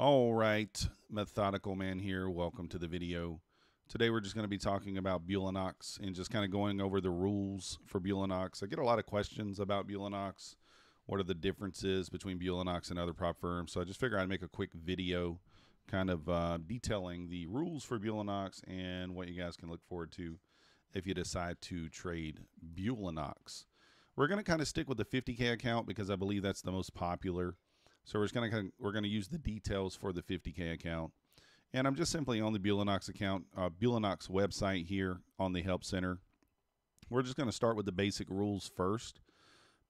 All right, Methodical Man here. Welcome to the video. Today we're just going to be talking about Bulenox and just kind of going over the rules for Bulenox. I get a lot of questions about Bulenox. What are the differences between Bulenox and other prop firms? So I just figured I'd make a quick video kind of detailing the rules for Bulenox and what you guys can look forward to if you decide to trade Bulenox. We're going to kind of stick with the 50K account because I believe that's the most popular. So we're gonna use the details for the 50K account, and I'm just simply on the Bulenox account, Bulenox website here on the Help Center. We're just gonna start with the basic rules first.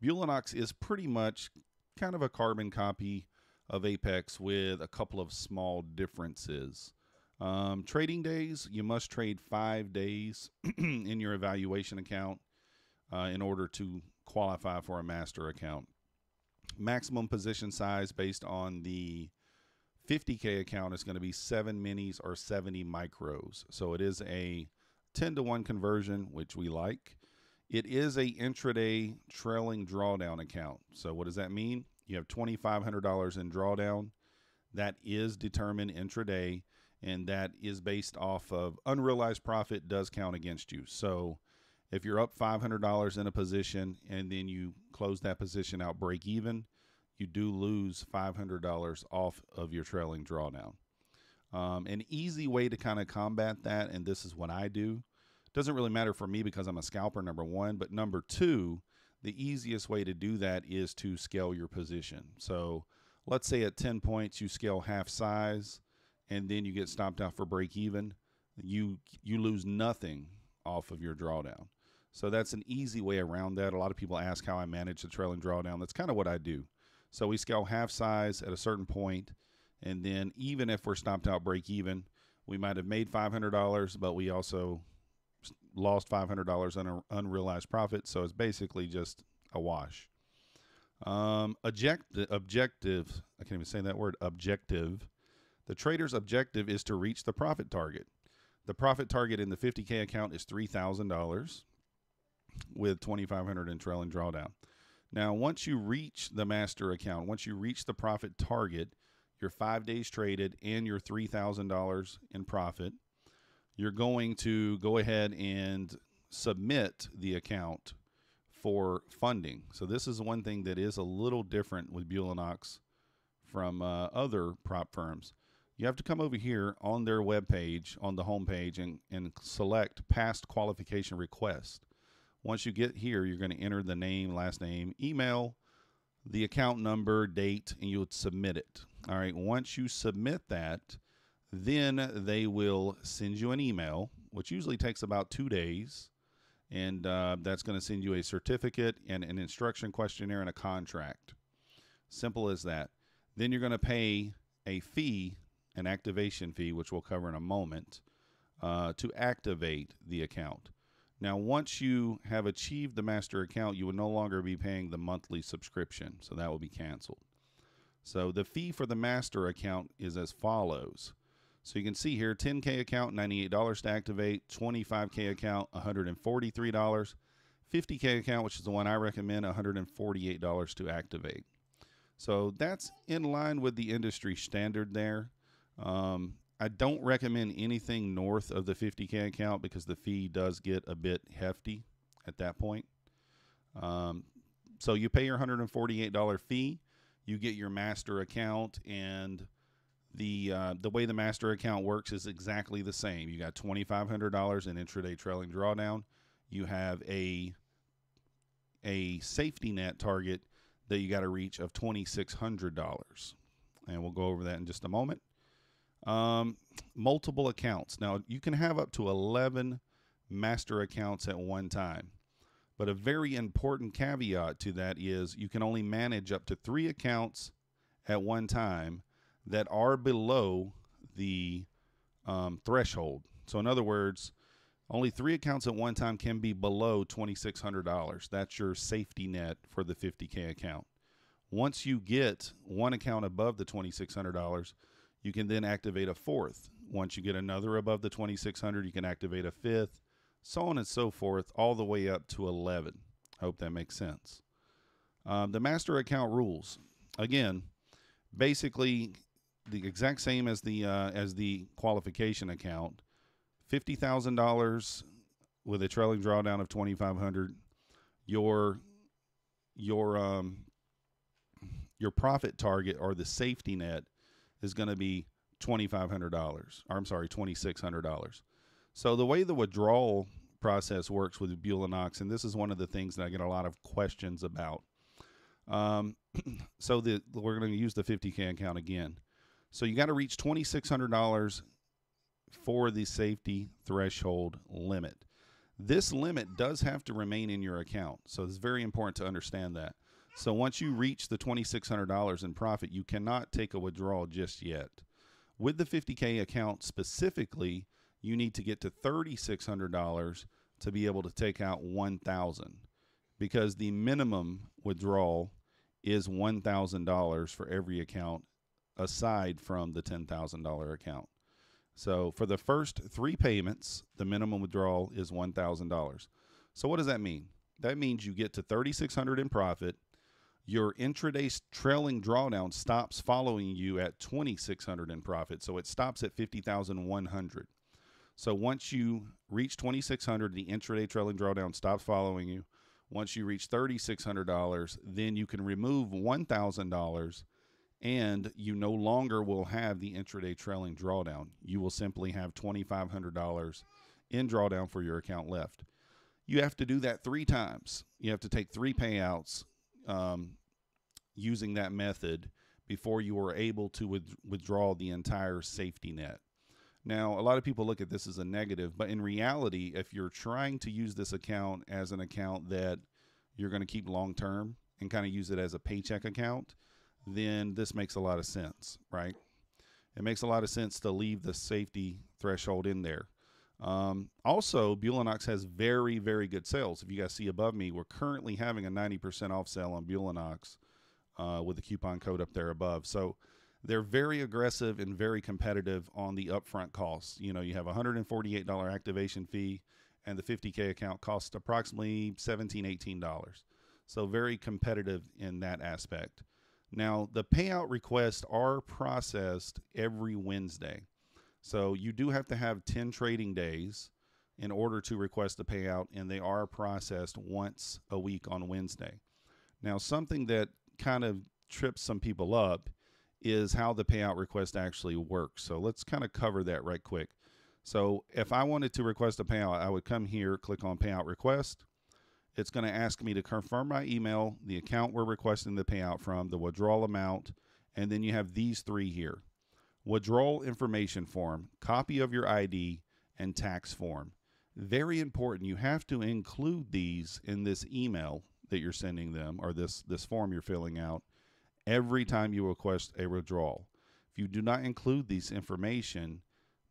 Bulenox is pretty much kind of a carbon copy of Apex with a couple of small differences. Trading days, you must trade 5 days in your evaluation account in order to qualify for a master account. Maximum position size based on the 50K account is going to be 7 minis or 70 micros. So it is a 10-to-1 conversion, which we like. It is a intraday trailing drawdown account. So what does that mean? You have $2,500 in drawdown. That is determined intraday, and that is based off of unrealized profit does count against you. So if you're up $500 in a position and then you close that position out break even, you do lose $500 off of your trailing drawdown. An easy way to kind of combat that, and this is what I do, doesn't really matter for me because I'm a scalper, number one, but number two, the easiest way to do that is to scale your position. So let's say at 10 points you scale half size and then you get stopped out for break even, you lose nothing off of your drawdown. So that's an easy way around that. A lot of people ask how I manage the trailing drawdown. That's kind of what I do. So we scale half size at a certain point, and then even if we're stopped out break even, we might have made $500, but we also lost $500 on unrealized profit. So it's basically just a wash. Objective, I can't even say that word, objective. The trader's objective is to reach the profit target. The profit target in the 50K account is $3,000. with $2,500 in trailing drawdown. Now, once you reach the master account, once you reach the profit target, your 5 days traded and your $3,000 in profit, you're going to go ahead and submit the account for funding. So this is one thing that is a little different with Bulenox from other prop firms. You have to come over here on their webpage, on the home page, and select past qualification request. Once you get here, you're going to enter the name, last name, email, the account number, date, and you would submit it. All right, once you submit that, then they will send you an email, which usually takes about 2 days, and that's going to send you a certificate and an instruction questionnaire and a contract. Simple as that. Then you're going to pay a fee, an activation fee, which we'll cover in a moment, to activate the account. Now, once you have achieved the master account, you will no longer be paying the monthly subscription, so that will be canceled. So the fee for the master account is as follows. So you can see here, 10K account, $98 to activate, 25K account, $143, 50K account, which is the one I recommend, $148 to activate. So that's in line with the industry standard there. I don't recommend anything north of the 50K account because the fee does get a bit hefty at that point. So you pay your $148 fee, you get your master account, and the way the master account works is exactly the same. You got $2,500 in intraday trailing drawdown. You have a safety net target that you got to reach of $2,600, and we'll go over that in just a moment. Multiple accounts. Now, you can have up to 11 master accounts at one time, but a very important caveat to that is you can only manage up to 3 accounts at one time that are below the threshold. So in other words, only 3 accounts at one time can be below $2,600. That's your safety net for the 50K account. Once you get one account above the $2,600, you can then activate a 4th. Once you get another above the 2,600, you can activate a 5th, so on and so forth, all the way up to 11. I hope that makes sense. The master account rules. Again, basically, the exact same as the qualification account. $50,000 with a trailing drawdown of 2,500. Your profit target, or the safety net, is going to be $2,500. Or I'm sorry, $2,600. So the way the withdrawal process works with Bulenox, and this is one of the things that I get a lot of questions about. So we're going to use the 50K account again. So you got to reach $2,600 for the safety threshold limit. This limit does have to remain in your account, so it's very important to understand that. So once you reach the $2,600 in profit, you cannot take a withdrawal just yet. With the 50K account specifically, you need to get to $3,600 to be able to take out $1,000, because the minimum withdrawal is $1,000 for every account aside from the $10,000 account. So for the first 3 payments, the minimum withdrawal is $1,000. So what does that mean? That means you get to $3,600 in profit. Your intraday trailing drawdown stops following you at $2,600 in profit. So it stops at $50,100. So once you reach $2,600, the intraday trailing drawdown stops following you. Once you reach $3,600, then you can remove $1,000, and you no longer will have the intraday trailing drawdown. You will simply have $2,500 in drawdown for your account left. You have to do that 3 times. You have to take 3 payouts using that method before you are able to withdraw the entire safety net. Now, a lot of people look at this as a negative, but in reality, if you're trying to use this account as an account that you're going to keep long term and kind of use it as a paycheck account, then this makes a lot of sense, right? It makes a lot of sense to leave the safety threshold in there. Also, Bulenox has very, very good sales. If you guys see above me, we're currently having a 90% off sale on Bulenox with the coupon code up there above. So they're very aggressive and very competitive on the upfront costs. You know, you have a $148 activation fee, and the 50K account costs approximately $17, $18. So very competitive in that aspect. Now, the payout requests are processed every Wednesday. So you do have to have 10 trading days in order to request a payout, and they are processed once a week on Wednesday. Now, something that kind of trips some people up is how the payout request actually works. So let's kind of cover that right quick. So if I wanted to request a payout, I would come here, click on payout request. It's going to ask me to confirm my email, the account we're requesting the payout from, the withdrawal amount, and then you have these 3 here: withdrawal information form, copy of your ID, and tax form. Very important. You have to include these in this email that you're sending them, or this form you're filling out, every time you request a withdrawal. If you do not include these information,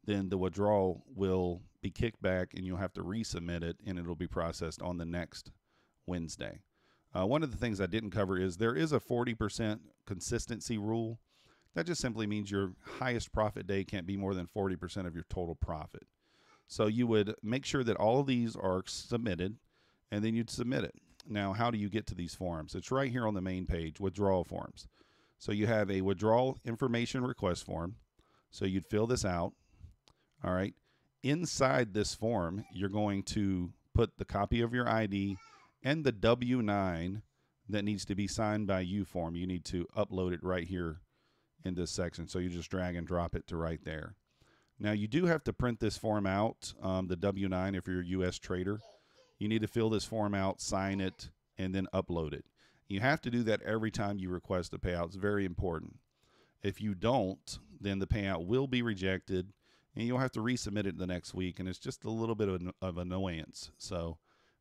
then the withdrawal will be kicked back and you'll have to resubmit it, and it'll be processed on the next Wednesday. One of the things I didn't cover is there is a 40% consistency rule. That just simply means your highest profit day can't be more than 40% of your total profit. So you would make sure that all of these are submitted, and then you'd submit it. Now, how do you get to these forms? It's right here on the main page, withdrawal forms. So you have a withdrawal information request form. So you'd fill this out. All right. Inside this form, you're going to put the copy of your ID and the W-9 that needs to be signed by you form. You need to upload it right here in this section. So you just drag and drop it to right there. Now, you do have to print this form out, the W-9, if you're a U.S. trader. You need to fill this form out, sign it, and then upload it. You have to do that every time you request a payout. It's very important. If you don't, then the payout will be rejected, and you'll have to resubmit it the next week, and it's just a little bit of annoyance. So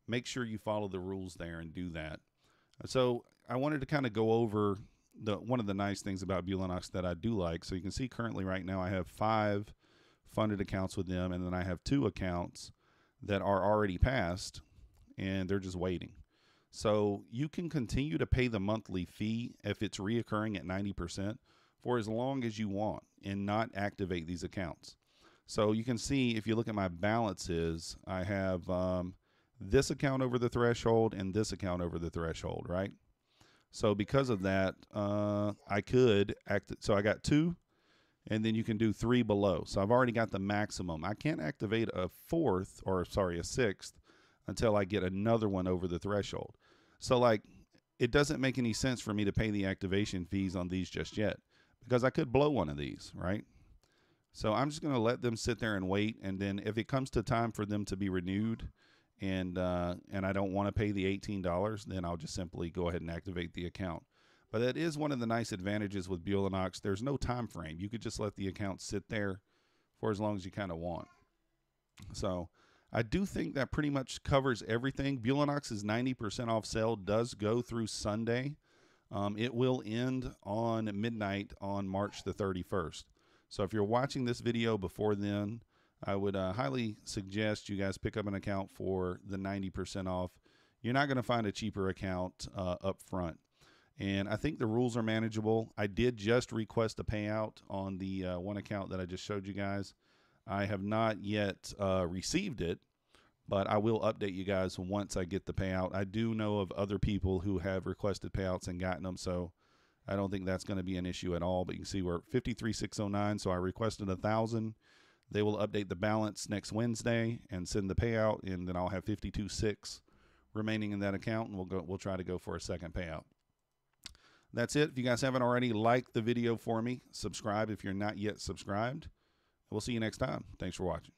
make sure you follow the rules there and do that. So I wanted to kind of go over one of the nice things about Bulenox that I do like. So you can see currently right now I have 5 funded accounts with them, and then I have 2 accounts that are already passed, and they're just waiting. So you can continue to pay the monthly fee if it's reoccurring at 90% for as long as you want and not activate these accounts. So you can see, if you look at my balances, I have this account over the threshold and this account over the threshold, right? So because of that, I could so I got 2 and then you can do 3 below. So I've already got the maximum. I can't activate a sixth until I get another one over the threshold. So like, it doesn't make any sense for me to pay the activation fees on these just yet, because I could blow one of these, right? So I'm just going to let them sit there and wait, and then if it comes to time for them to be renewed, and I don't want to pay the $18, then I'll just simply go ahead and activate the account. But that is one of the nice advantages with Bulenox. There's no time frame. You could just let the account sit there for as long as you kind of want. So I do think that pretty much covers everything. Bulenox's 90% off sale does go through Sunday. It will end on midnight on March the 31st. So if you're watching this video before then, I would highly suggest you guys pick up an account for the 90% off. You're not going to find a cheaper account up front. And I think the rules are manageable. I did just request a payout on the one account that I just showed you guys. I have not yet received it, but I will update you guys once I get the payout. I do know of other people who have requested payouts and gotten them, so I don't think that's going to be an issue at all. But you can see we're at 53,609, so I requested 1,000. They will update the balance next Wednesday and send the payout, and then I'll have 52,600 remaining in that account, and we'll try to go for a second payout. That's it. If you guys haven't already, like the video for me. Subscribe if you're not yet subscribed. We'll see you next time. Thanks for watching.